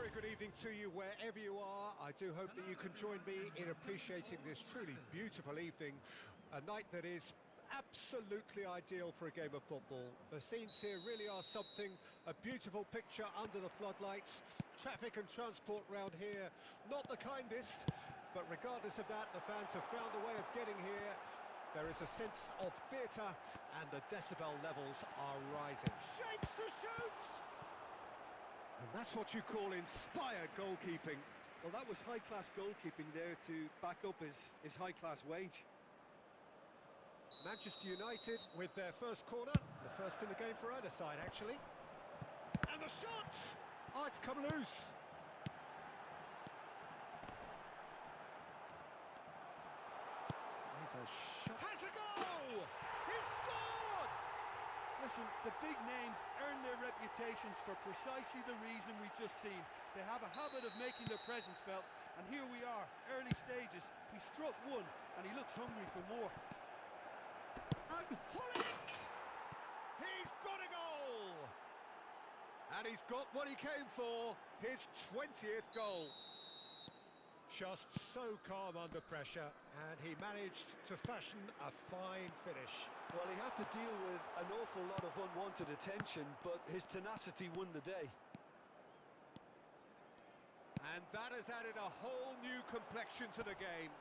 very good evening to you wherever you are. I do hope that you can join me in appreciating this truly beautiful evening, a night that is absolutely ideal for a game of football. The scenes here really are something, a beautiful picture under the floodlights. Traffic and transport round here, not the kindest, but regardless of that, the fans have found a way of getting here. There is a sense of theatre and the decibel levels are rising. Shapes to shoot! And that's what you call inspired goalkeeping. Well, that was high-class goalkeeping there to back up his high-class wage. Manchester United with their first corner, the first in the game for either side, actually. And the shot! Oh, it's come loose. There's a shot. Has a goal! He's scored! Listen, the big names earn their reputations for precisely the reason we've just seen. They have a habit of making their presence felt, and here we are, early stages. He struck one, and he looks hungry for more. And Hullet! He's got a goal! And he's got what he came for, his 20th goal. Just so calm under pressure, and he managed to fashion a fine finish. Well, he had to deal with an awful lot of unwanted attention, but his tenacity won the day. And that has added a whole new complexion to the game.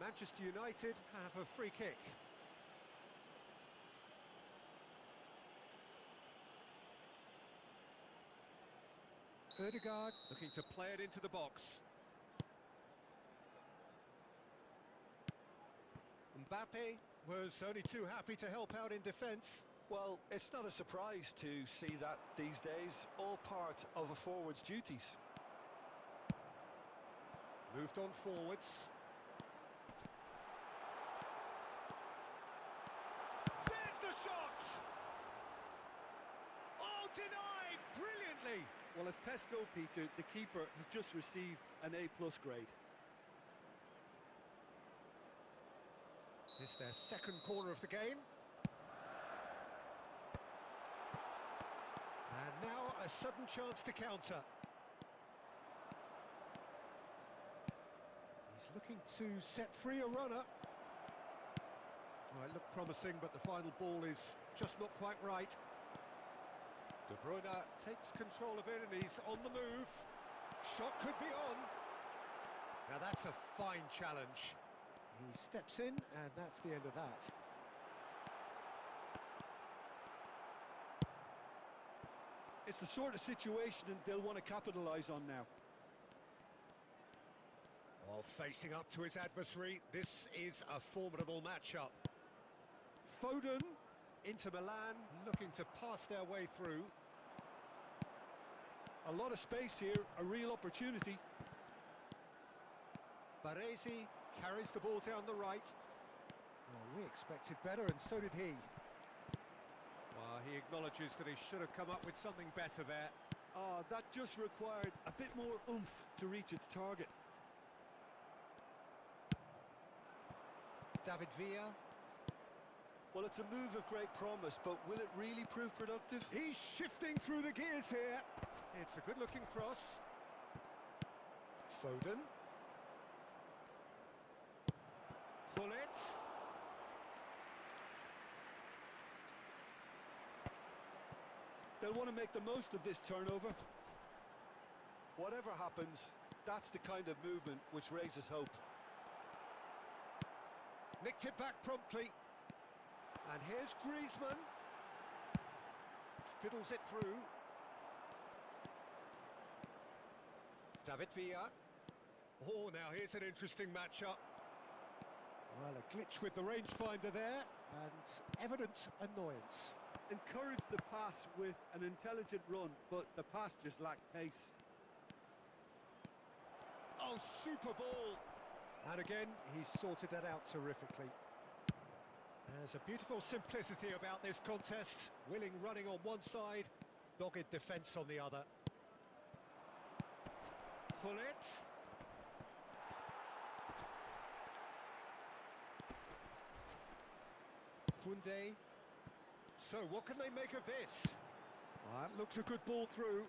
Manchester United have a free kick. Ødegaard looking to play it into the box. Mbappe was only too happy to help out in defence. Well, it's not a surprise to see that these days, all part of a forward's duties. Moved on forwards. There's the shot! Oh, denied brilliantly! Well, as test goalkeeper, the keeper has just received an A+ grade. This is their second corner of the game. And now a sudden chance to counter. He's looking to set free a runner. Oh, it looked promising, but the final ball is just not quite right. De Bruyne takes control of it and he's on the move. Shot could be on. Now that's a fine challenge. He steps in, and that's the end of that. It's the sort of situation they'll want to capitalise on now. While facing up to his adversary, this is a formidable matchup. Foden, Inter Milan, looking to pass their way through. A lot of space here, a real opportunity. Baresi carries the ball down the right. Well, we expected better, and so did he. Well, he acknowledges that he should have come up with something better there. Oh, that just required a bit more oomph to reach its target. David Villa. Well, it's a move of great promise, but will it really prove productive? He's shifting through the gears here. It's a good-looking cross. Foden. Hullet. They'll want to make the most of this turnover. Whatever happens, that's the kind of movement which raises hope. Nicked it back promptly. And here's Griezmann. Fiddles it through. David Villa. Oh, now here's an interesting matchup. Well, a glitch with the rangefinder there, and evident annoyance. Encouraged the pass with an intelligent run, but the pass just lacked pace. Oh, super ball! And again, he's sorted that out terrifically. There's a beautiful simplicity about this contest. Willing running on one side, dogged defence on the other. Hullet. Koundé. So what can they make of this? Well, that looks a good ball through.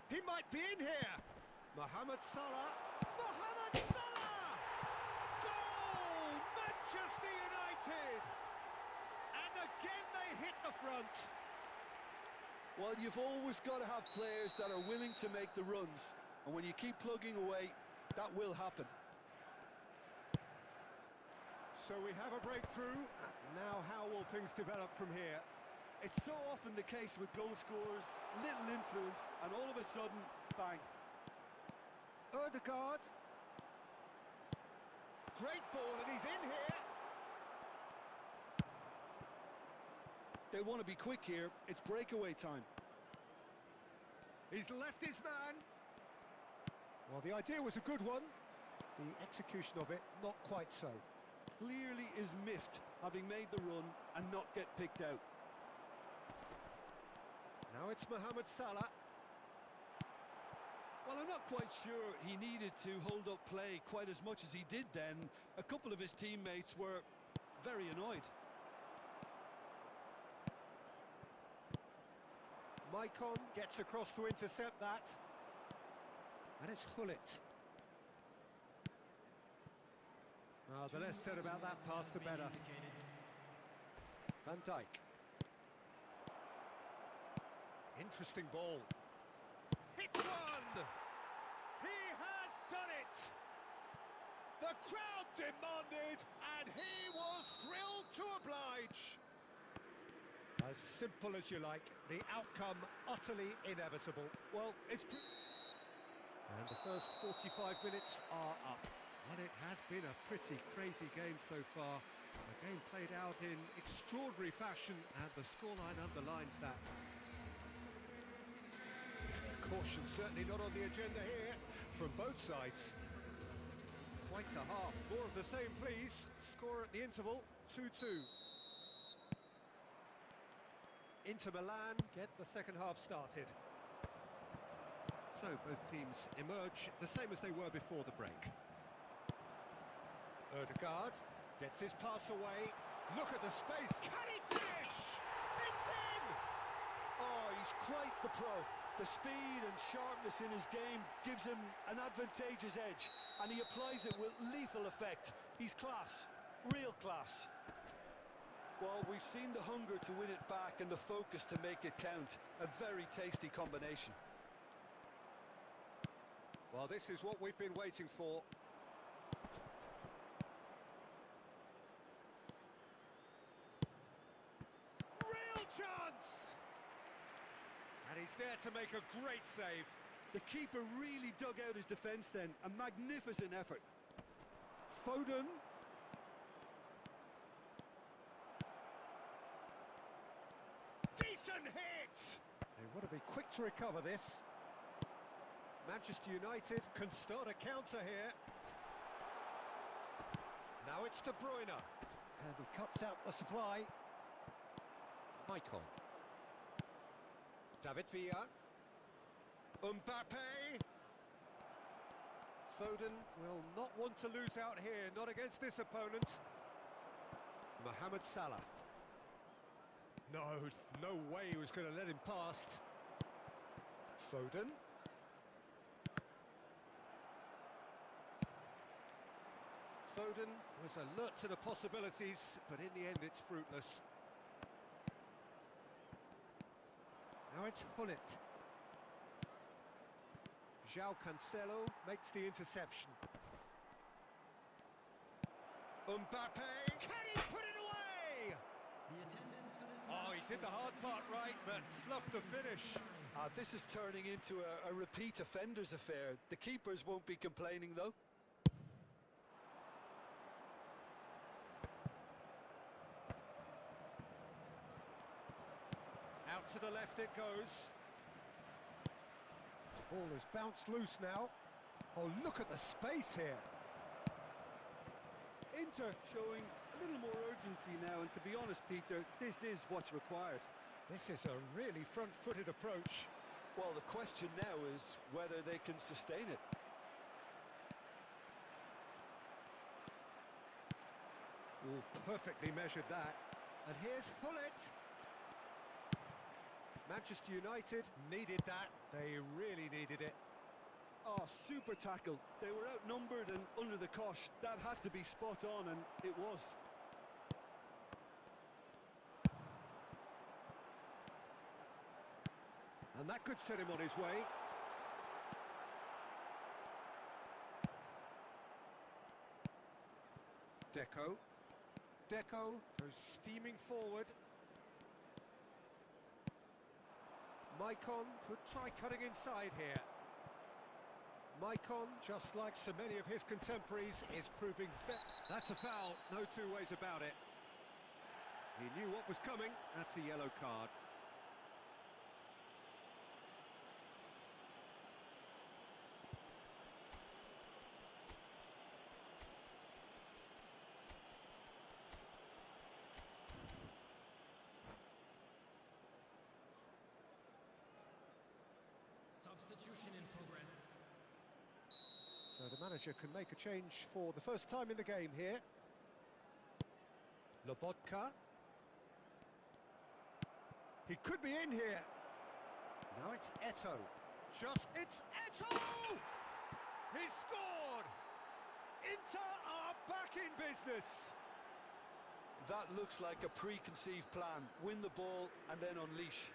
He might be in here. Mohamed Salah. Mohamed Salah! Goal! Manchester United! And again they hit the front. Well, you've always got to have players that are willing to make the runs. And when you keep plugging away, that will happen. So we have a breakthrough. Now how will things develop from here? It's so often the case with goal scorers, little influence, and all of a sudden, bang. Odegaard. Great ball, and he's in here. They want to be quick here. It's breakaway time. He's left his man. Well, the idea was a good one. The execution of it, not quite so. Clearly is miffed, having made the run and not get picked out. Now it's Mohamed Salah. Well, I'm not quite sure he needed to hold up play quite as much as he did then. A couple of his teammates were very annoyed. Maicon gets across to intercept that. And it's Hullet. Oh, the less said about that pass, the better. Van Dijk. Interesting ball. Hits one! He has done it! The crowd demanded, and he was thrilled to oblige. As simple as you like, the outcome utterly inevitable. Well, it's... And the first 45 minutes are up. Well, it has been a pretty crazy game so far. The game played out in extraordinary fashion, and the scoreline underlines that. Caution certainly not on the agenda here from both sides. Quite a half. More of the same, please. Score at the interval, 2-2. Inter Milan get the second half started. So both teams emerge the same as they were before the break. Odegaard gets his pass away. Look at the space. Can he finish? It's in! Oh, he's quite the pro. The speed and sharpness in his game gives him an advantageous edge, and he applies it with lethal effect. He's class, real class. Well, we've seen the hunger to win it back and the focus to make it count. A very tasty combination. Well, this is what we've been waiting for. Real chance! And he's there to make a great save. The keeper really dug out his defence then. A magnificent effort. Foden. Decent hit! They want to be quick to recover this. Manchester United can start a counter here. Now it's De Bruyne. And he cuts out the supply. Maicon. David Villa. Mbappe. Foden will not want to lose out here, not against this opponent. Mohamed Salah. No way he was going to let him past. Foden. Foden was alert to the possibilities, but in the end it's fruitless. Now it's Hullet. João Cancelo makes the interception. Mbappe, can he put it away? Oh, he did the hard part right, but fluffed the finish. This is turning into a repeat offenders affair. The keepers won't be complaining though. Out to the left it goes. The ball has bounced loose now. Oh, look at the space here. Inter showing a little more urgency now, and to be honest, Peter, this is what's required. This is a really front-footed approach. Well, the question now is whether they can sustain it. Oh, perfectly measured that. And here's Hullet. Manchester United needed that. They really needed it. Oh, super tackle. They were outnumbered and under the cosh. That had to be spot on, and it was. And that could set him on his way. Deco goes steaming forward. Maicon could try cutting inside here. Maicon, just like so many of his contemporaries, is proving fit. That's a foul, no two ways about it. He knew what was coming. That's a yellow card. Substitution in progress. So the manager can make a change for the first time in the game here. Lobotka. He could be in here. Now it's Eto'o. It's Eto'o! He scored! Inter are back in business. That looks like a preconceived plan. Win the ball and then unleash.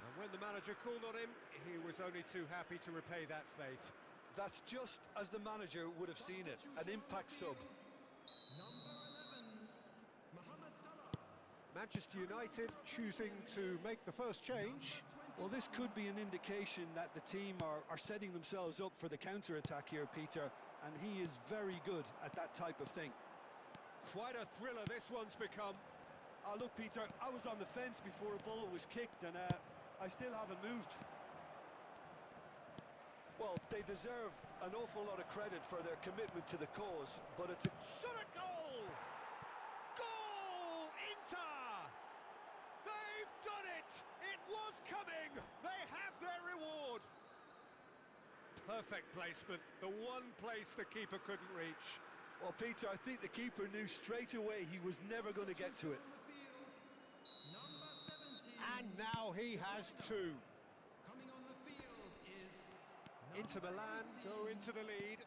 And when the manager called on him, he was only too happy to repay that faith. That's just as the manager would have seen it, an impact sub. Number 11, Mohamed Salah. Manchester United choosing to make the first change. Well, this could be an indication that the team are setting themselves up for the counter-attack here, Peter, and he is very good at that type of thing. Quite a thriller this one's become. Oh, look, Peter, I was on the fence before a ball was kicked, and I still haven't moved. Well, they deserve an awful lot of credit for their commitment to the cause, but it's a... Shot a goal! Goal! Inter! They've done it! It was coming! They have their reward! Perfect placement, the one place the keeper couldn't reach. Well, Peter, I think the keeper knew straight away he was never going to get to it. Number 17. And now he has two. Coming on the field is Inter Milan go into the lead.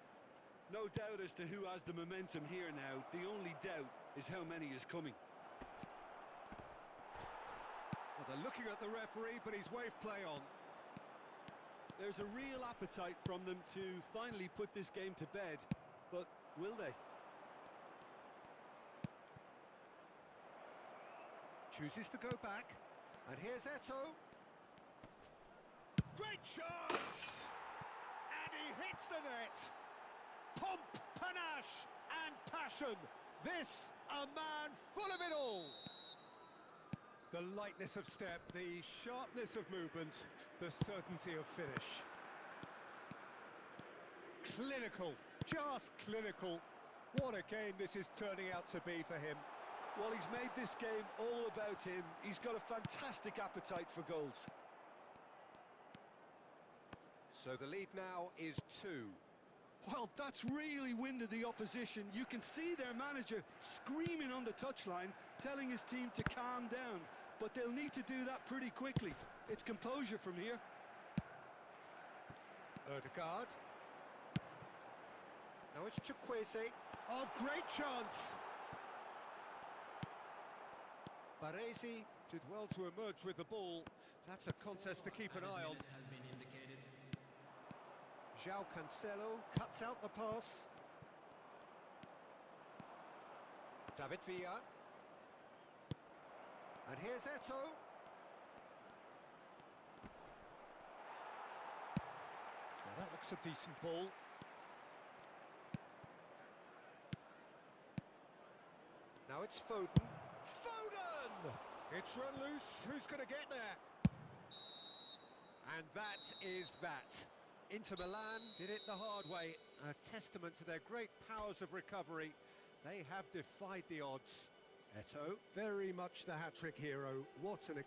No doubt as to who has the momentum here now. The only doubt is how many is coming. Well, they're looking at the referee, but he's waved play on. There's a real appetite from them to finally put this game to bed, but will they? Chooses to go back, and here's Eto'o. Great chance! And he hits the net. Pomp, panache, and passion. This, a man full of it all. The lightness of step, the sharpness of movement, the certainty of finish. Clinical, just clinical. What a game this is turning out to be for him. Well, he's made this game all about him. He's got a fantastic appetite for goals. So the lead now is 2. Well, that's really winded the opposition. You can see their manager screaming on the touchline, telling his team to calm down. But they'll need to do that pretty quickly. It's composure from here. Odegaard. Now it's Chukwueze. Oh, great chance! Baresi did well to emerge with the ball. That's a contest to keep an eye on. Has been indicated. João Cancelo cuts out the pass. David Villa. And here's Eto'o. Now that looks a decent ball. Now it's Foden. Foden! It's run loose. Who's going to get there? And that is that. Inter Milan did it the hard way. A testament to their great powers of recovery. They have defied the odds. Eto'o, very much the hat-trick hero. What an